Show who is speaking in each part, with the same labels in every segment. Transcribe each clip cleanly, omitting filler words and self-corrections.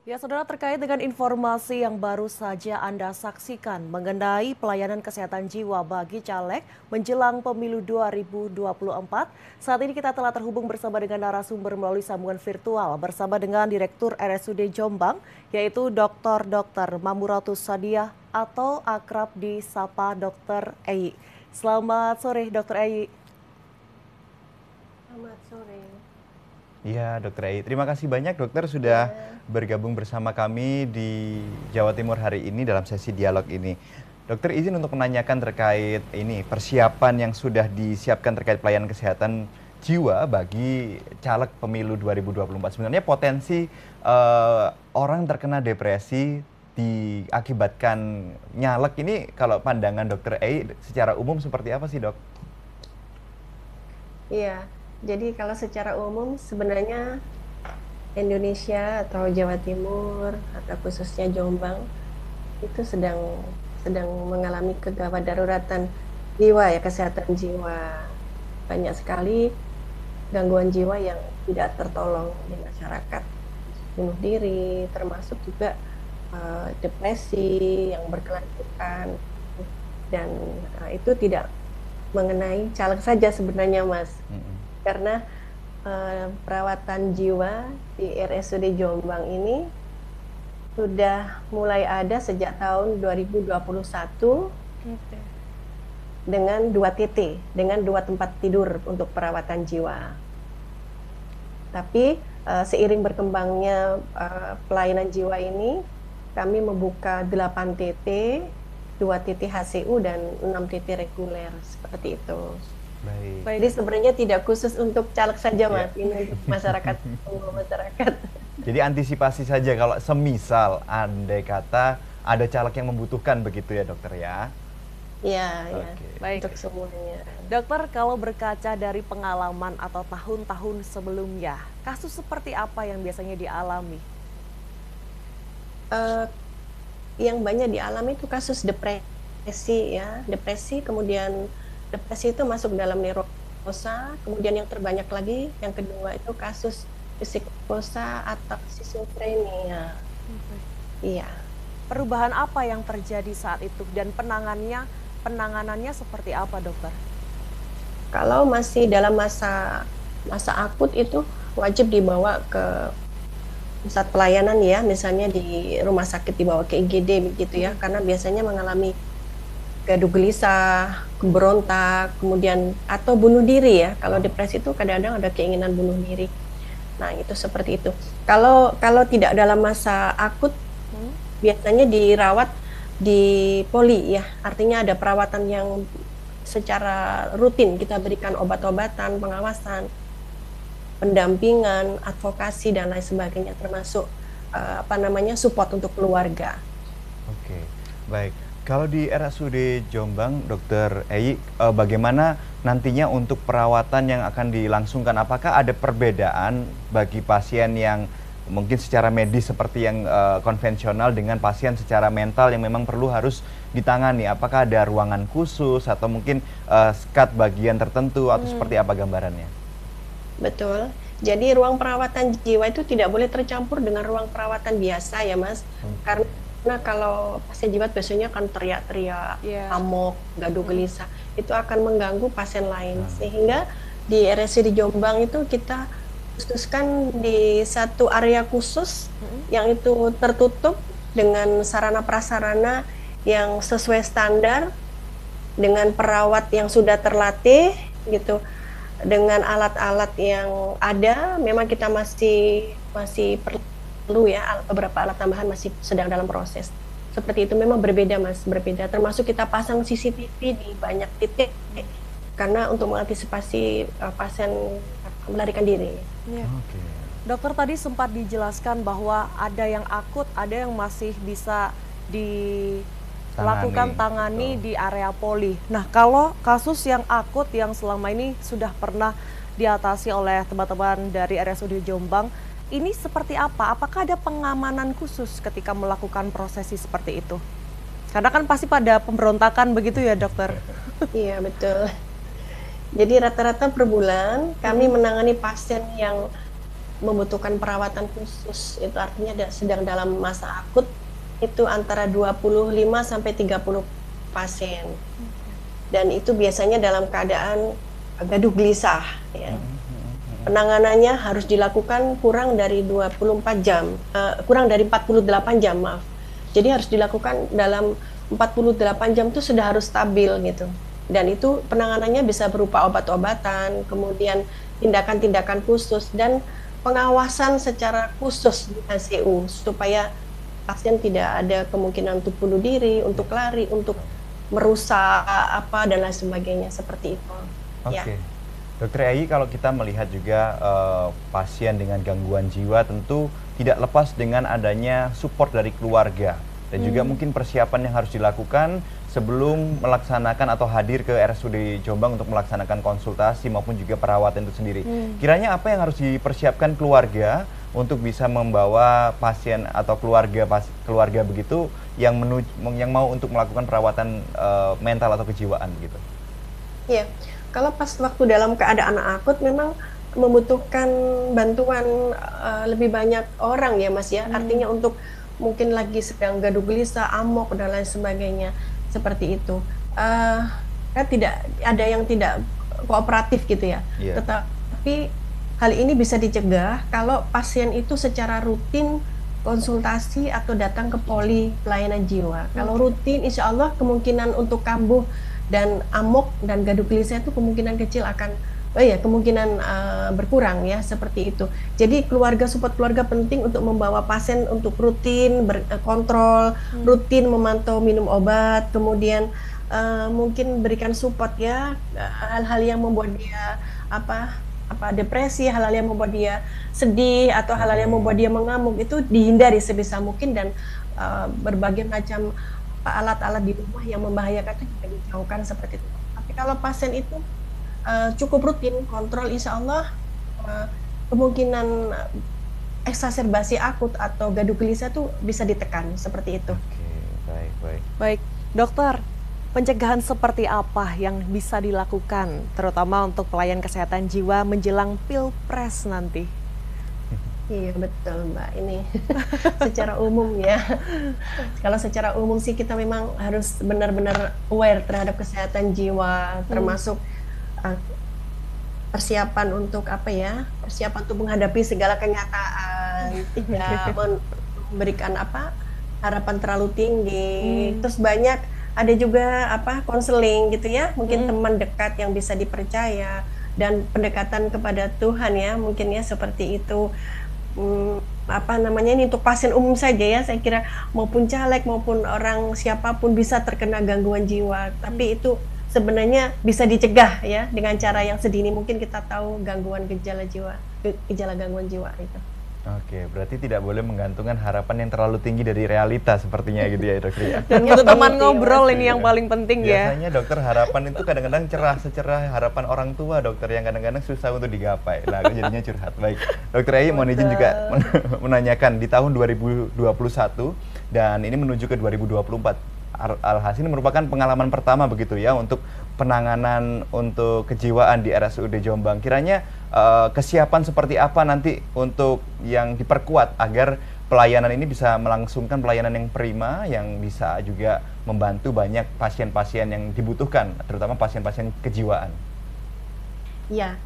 Speaker 1: Ya, saudara, terkait dengan informasi yang baru saja Anda saksikan mengenai pelayanan kesehatan jiwa bagi caleg menjelang pemilu 2024, saat ini kita telah terhubung bersama dengan narasumber melalui sambungan virtual bersama dengan Direktur RSUD Jombang, yaitu Dr. Mamuratus Sadiah atau akrab disapa Dr. Eyi. Selamat sore, Dr. Eyi.
Speaker 2: Selamat sore.
Speaker 3: Iya, Dokter Ei. Terima kasih banyak dokter sudah bergabung bersama kami di Jawa Timur hari ini dalam sesi dialog ini. Dokter izin untuk menanyakan terkait ini persiapan yang sudah disiapkan terkait pelayanan kesehatan jiwa bagi caleg pemilu 2024. Sebenarnya potensi orang terkena depresi diakibatkan nyalek ini kalau pandangan Dokter Ei secara umum seperti apa sih, Dok?
Speaker 2: Iya, jadi kalau secara umum sebenarnya Indonesia atau Jawa Timur atau khususnya Jombang itu sedang mengalami kegawat daruratan jiwa ya, kesehatan jiwa. Banyak sekali gangguan jiwa yang tidak tertolong di masyarakat. Bunuh diri, termasuk juga depresi yang berkelanjutan, dan itu tidak mengenai caleg saja sebenarnya, Mas. Karena perawatan jiwa di RSUD Jombang ini sudah mulai ada sejak tahun 2021 dengan 2 TT, dengan 2 tempat tidur untuk perawatan jiwa. Tapi seiring berkembangnya pelayanan jiwa ini, kami membuka 8 TT, 2 TT HCU dan 6 TT reguler, seperti itu.
Speaker 3: Baik.
Speaker 2: Jadi sebenarnya tidak khusus untuk caleg saja, Mas. Ini untuk masyarakat, semua masyarakat.
Speaker 3: Jadi antisipasi saja kalau semisal andai kata ada caleg yang membutuhkan begitu ya dokter ya?
Speaker 2: Iya, ya.
Speaker 3: Oke.
Speaker 1: Baik.
Speaker 2: Untuk semuanya.
Speaker 1: Dokter, kalau berkaca dari pengalaman atau tahun-tahun sebelumnya, kasus seperti apa yang biasanya dialami?
Speaker 2: Yang banyak dialami itu kasus depresi ya, depresi, kemudian depresi itu masuk dalam neurosa, kemudian yang terbanyak lagi, yang kedua itu kasus psikosa atau skizofrenia. Iya.
Speaker 1: Perubahan apa yang terjadi saat itu dan penanganannya seperti apa, dokter?
Speaker 2: Kalau masih dalam masa akut itu wajib dibawa ke pusat pelayanan ya, misalnya di rumah sakit dibawa ke IGD begitu ya, karena biasanya mengalami gaduh gelisah, berontak, kemudian atau bunuh diri ya. Kalau depresi itu kadang-kadang ada keinginan bunuh diri. Nah, itu seperti itu. Kalau tidak dalam masa akut, biasanya dirawat di poli ya. Artinya ada perawatan yang secara rutin, kita berikan obat-obatan, pengawasan, pendampingan, advokasi dan lain sebagainya, termasuk support untuk keluarga.
Speaker 3: Oke, baik. Kalau di RSUD Jombang, Dokter Eyi, bagaimana nantinya untuk perawatan yang akan dilangsungkan? Apakah ada perbedaan bagi pasien yang mungkin secara medis seperti yang konvensional dengan pasien secara mental yang memang perlu harus ditangani? Apakah ada ruangan khusus atau mungkin skat bagian tertentu atau seperti apa gambarannya?
Speaker 2: Betul. Jadi ruang perawatan jiwa itu tidak boleh tercampur dengan ruang perawatan biasa ya, Mas. Karena kalau pasien jiwa biasanya kan teriak-teriak, amok, gaduh gelisah, itu akan mengganggu pasien lain. Sehingga di RSUD Jombang itu kita khususkan di satu area khusus yang itu tertutup dengan sarana prasarana yang sesuai standar, dengan perawat yang sudah terlatih gitu, dengan alat-alat yang ada. Memang kita masih perlu ya, beberapa alat tambahan masih sedang dalam proses. Seperti itu, memang berbeda, Mas, berbeda. Termasuk kita pasang CCTV di banyak titik karena untuk mengantisipasi pasien melarikan diri.
Speaker 3: Oke.
Speaker 1: Dokter, tadi sempat dijelaskan bahwa ada yang akut, ada yang masih bisa dilakukan tangani di area poli. Nah, kalau kasus yang akut yang selama ini sudah pernah diatasi oleh teman-teman dari RSUD Jombang, ini seperti apa? Apakah ada pengamanan khusus ketika melakukan prosesi seperti itu? Karena kan pasti pada pemberontakan begitu ya, dokter?
Speaker 2: Iya, betul. Jadi rata-rata per bulan kami menangani pasien yang membutuhkan perawatan khusus, itu artinya sedang dalam masa akut, itu antara 25 sampai 30 pasien. Dan itu biasanya dalam keadaan gaduh gelisah ya. Penanganannya harus dilakukan kurang dari 48 jam, kurang dari 48 jam, maaf. Jadi harus dilakukan dalam 48 jam itu sudah harus stabil gitu. Dan itu penanganannya bisa berupa obat-obatan, kemudian tindakan-tindakan khusus, dan pengawasan secara khusus di HCU supaya pasien tidak ada kemungkinan untuk bunuh diri, untuk lari, untuk merusak apa dan lain sebagainya seperti itu.
Speaker 3: Oke.
Speaker 2: Ya.
Speaker 3: Dokter Ai, kalau kita melihat juga pasien dengan gangguan jiwa tentu tidak lepas dengan adanya support dari keluarga dan juga mungkin persiapan yang harus dilakukan sebelum melaksanakan atau hadir ke RSUD Jombang untuk melaksanakan konsultasi maupun juga perawatan itu sendiri. Kiranya apa yang harus dipersiapkan keluarga untuk bisa membawa pasien atau keluarga begitu yang mau untuk melakukan perawatan mental atau kejiwaan gitu?
Speaker 2: Iya. Kalau pas waktu dalam keadaan akut memang membutuhkan bantuan lebih banyak orang ya Mas ya. Artinya untuk mungkin lagi sedang gaduh gelisah, amok dan lain sebagainya seperti itu. Kan tidak ada yang tidak kooperatif gitu ya.
Speaker 3: Yeah.
Speaker 2: Tetapi hal ini bisa dicegah kalau pasien itu secara rutin konsultasi atau datang ke poli pelayanan jiwa. Kalau rutin, insya Allah kemungkinan untuk kambuh dan amok dan gaduh gelisah itu kemungkinan kecil akan kemungkinan berkurang ya, seperti itu. Jadi support keluarga penting untuk membawa pasien untuk rutin berkontrol, rutin memantau minum obat, kemudian mungkin berikan support ya, hal-hal yang membuat dia depresi, hal-hal yang membuat dia sedih atau hal-hal yang membuat dia mengamuk itu dihindari sebisa mungkin, dan berbagai macam alat-alat di rumah yang membahayakan itu juga dijauhkan seperti itu. Tapi kalau pasien itu cukup rutin kontrol, insya Allah kemungkinan eksaserbasi akut atau gaduh gelisah itu bisa ditekan seperti itu.
Speaker 3: Oke, baik.
Speaker 1: Baik, dokter, pencegahan seperti apa yang bisa dilakukan terutama untuk pelayan kesehatan jiwa menjelang Pilpres nanti?
Speaker 2: Iya betul Mbak, ini secara umum ya. Kalau secara umum sih kita memang harus benar-benar aware terhadap kesehatan jiwa, termasuk persiapan untuk persiapan untuk menghadapi segala kenyataan, tidak memberikan harapan terlalu tinggi. Terus ada juga konseling gitu ya, mungkin teman dekat yang bisa dipercaya, dan pendekatan kepada Tuhan ya, mungkin ya seperti itu. Ini untuk pasien umum saja ya, saya kira maupun caleg maupun orang siapapun bisa terkena gangguan jiwa, tapi itu sebenarnya bisa dicegah ya dengan cara yang sedini mungkin kita tahu gejala gangguan jiwa itu.
Speaker 3: Oke, berarti tidak boleh menggantungkan harapan yang terlalu tinggi dari realita sepertinya gitu ya dokter ya.
Speaker 1: Dan butuh teman ngobrol ini yang paling penting ya.
Speaker 3: Biasanya dokter harapan itu kadang-kadang secerah harapan orang tua dokter yang kadang-kadang susah untuk digapai. Nah, jadinya curhat. Baik, dokter Ai mohon izin juga menanyakan di tahun 2021 dan ini menuju ke 2024. Alhasil ini merupakan pengalaman pertama begitu ya untuk penanganan untuk kejiwaan di RSUD Jombang. Kiranya kesiapan seperti apa nanti untuk yang diperkuat agar pelayanan ini bisa melangsungkan pelayanan yang prima, yang bisa juga membantu banyak pasien-pasien yang dibutuhkan, terutama pasien-pasien kejiwaan.
Speaker 2: Ya,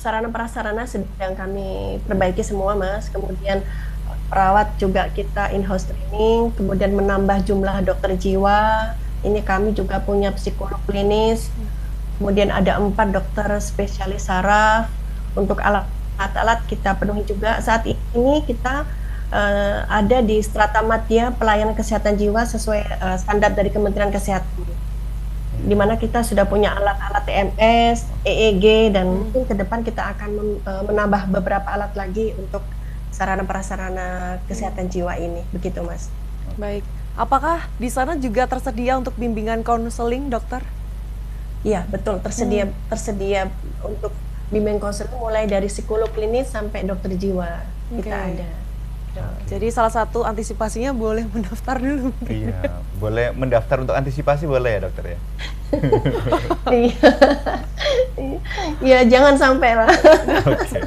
Speaker 2: sarana prasarana sedang kami perbaiki semua Mas, kemudian perawat juga kita in-house training, kemudian menambah jumlah dokter jiwa. Ini kami juga punya psikolog klinis, kemudian ada 4 dokter spesialis saraf. Untuk alat-alat kita penuhi juga. Saat ini kita ada di strata madya pelayanan kesehatan jiwa sesuai standar dari Kementerian Kesehatan, di mana kita sudah punya alat-alat TMS, EEG, dan mungkin ke depan kita akan menambah beberapa alat lagi untuk sarana prasarana kesehatan jiwa ini, begitu Mas.
Speaker 1: Baik, apakah di sana juga tersedia untuk bimbingan konseling, dokter?
Speaker 2: Iya betul, tersedia untuk bimbingan konseling mulai dari psikolog klinis sampai dokter jiwa kita ada.
Speaker 1: Jadi salah satu antisipasinya boleh mendaftar dulu.
Speaker 3: Iya, boleh mendaftar untuk antisipasi boleh ya dokter ya?
Speaker 2: Ya jangan sampai lah.
Speaker 3: Oke,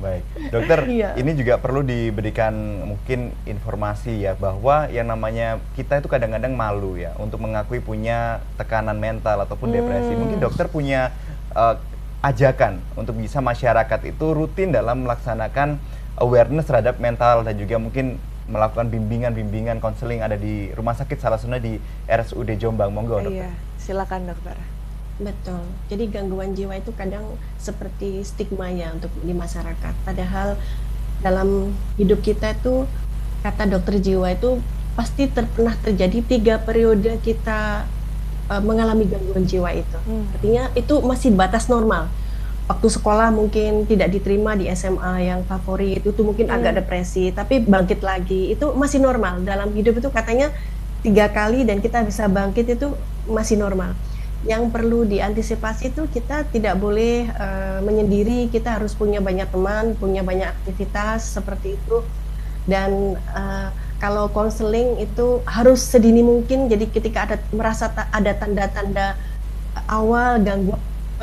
Speaker 3: baik. Dokter,
Speaker 2: Iya.
Speaker 3: ini juga perlu diberikan mungkin informasi ya bahwa yang namanya kita itu kadang-kadang malu ya untuk mengakui punya tekanan mental ataupun depresi. Mungkin dokter punya ajakan untuk bisa masyarakat itu rutin dalam melaksanakan awareness terhadap mental dan juga mungkin melakukan bimbingan konseling ada di rumah sakit salah satunya di RSUD Jombang. Monggo, dokter.
Speaker 1: Iya, silakan dokter.
Speaker 2: Betul. Jadi gangguan jiwa itu kadang seperti stigma ya untuk di masyarakat. Padahal dalam hidup kita itu kata dokter jiwa itu pasti pernah terjadi 3 periode kita mengalami gangguan jiwa itu. Artinya itu masih batas normal. Waktu sekolah mungkin tidak diterima di SMA yang favorit, itu mungkin agak depresi, tapi bangkit lagi, itu masih normal. Dalam hidup itu katanya 3 kali dan kita bisa bangkit itu masih normal. Yang perlu diantisipasi itu kita tidak boleh menyendiri, kita harus punya banyak teman, punya banyak aktivitas seperti itu. Dan kalau konseling itu harus sedini mungkin, jadi ketika merasa ada tanda-tanda awal gangguan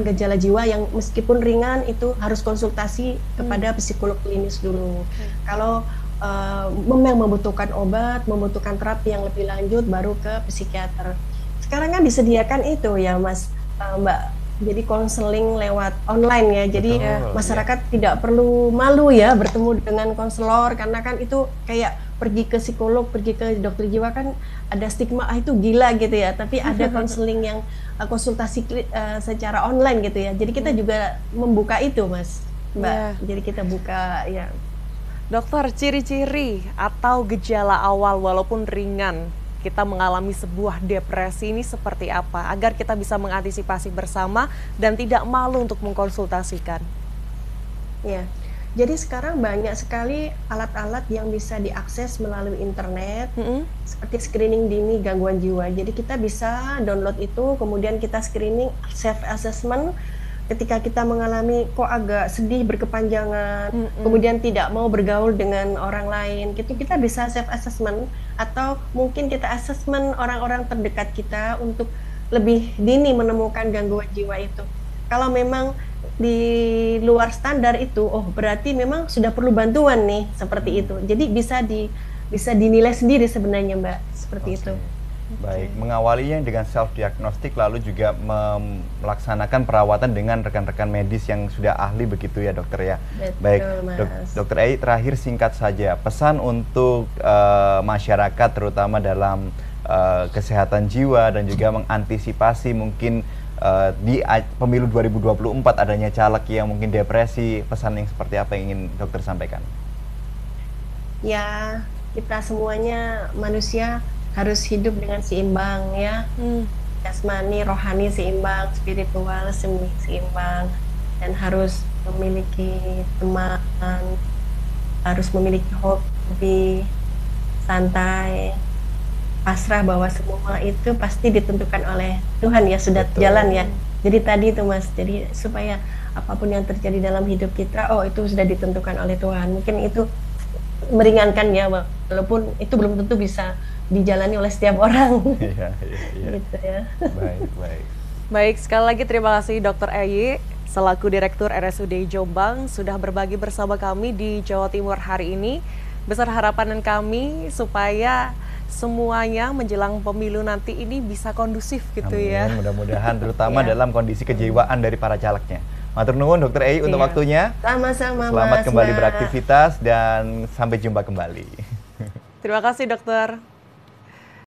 Speaker 2: gejala jiwa yang meskipun ringan itu harus konsultasi kepada psikolog klinis dulu. Kalau memang membutuhkan obat, membutuhkan terapi yang lebih lanjut baru ke psikiater. Sekarang kan disediakan itu ya Mas, Mbak, jadi konseling lewat online ya. Jadi masyarakat tidak perlu malu ya bertemu dengan konselor karena kan itu kayak pergi ke psikolog, pergi ke dokter jiwa kan ada stigma itu gila gitu ya. Tapi ada konseling yang konsultasi secara online gitu ya. Jadi kita juga membuka itu Mas, Mbak. Jadi kita buka ya.
Speaker 1: Dokter, ciri-ciri atau gejala awal walaupun ringan kita mengalami sebuah depresi ini seperti apa agar kita bisa mengantisipasi bersama dan tidak malu untuk mengkonsultasikan?
Speaker 2: Ya, jadi sekarang banyak sekali alat-alat yang bisa diakses melalui internet, seperti screening dini gangguan jiwa. Jadi kita bisa download itu, kemudian kita screening self-assessment. Ketika kita mengalami kok agak sedih berkepanjangan, kemudian tidak mau bergaul dengan orang lain, gitu kita bisa self assessment atau mungkin kita assessment orang-orang terdekat kita untuk lebih dini menemukan gangguan jiwa itu. Kalau memang di luar standar itu, oh berarti memang sudah perlu bantuan nih seperti itu. Jadi bisa dinilai sendiri sebenarnya Mbak seperti itu.
Speaker 3: Baik, mengawalinya dengan self-diagnostik lalu juga melaksanakan perawatan dengan rekan-rekan medis yang sudah ahli begitu ya dokter ya.
Speaker 2: Betul,
Speaker 3: baik,
Speaker 2: Mas.
Speaker 3: dokter Ei, terakhir singkat saja, pesan untuk masyarakat terutama dalam kesehatan jiwa dan juga mengantisipasi mungkin di pemilu 2024 adanya caleg yang mungkin depresi, pesan yang seperti apa yang ingin dokter sampaikan?
Speaker 2: Ya, kita semuanya manusia harus hidup dengan seimbang ya, jasmani, rohani seimbang, spiritual seimbang, dan harus memiliki teman, harus memiliki hobi, santai, pasrah bahwa semua itu pasti ditentukan oleh Tuhan ya, sudah jalan ya. Jadi tadi itu Mas, jadi supaya apapun yang terjadi dalam hidup kita, oh itu sudah ditentukan oleh Tuhan. Mungkin itu meringankan ya, walaupun itu belum tentu bisa dijalani oleh setiap orang.
Speaker 3: Iya.
Speaker 2: Gitu ya.
Speaker 3: Baik.
Speaker 1: Baik, sekali lagi terima kasih Dr. Ei selaku Direktur RSUD Jombang sudah berbagi bersama kami di Jawa Timur hari ini. Besar harapan kami supaya semuanya menjelang pemilu nanti ini bisa kondusif gitu.
Speaker 3: Amin,
Speaker 1: ya.
Speaker 3: mudah-mudahan terutama dalam kondisi kejiwaan dari para calegnya. Matur nuwun Dr. Ei untuk waktunya.
Speaker 2: Sama-sama
Speaker 3: Selamat
Speaker 2: Mas,
Speaker 3: kembali
Speaker 2: Mbak.
Speaker 3: beraktivitas dan sampai jumpa kembali.
Speaker 1: Terima kasih dokter.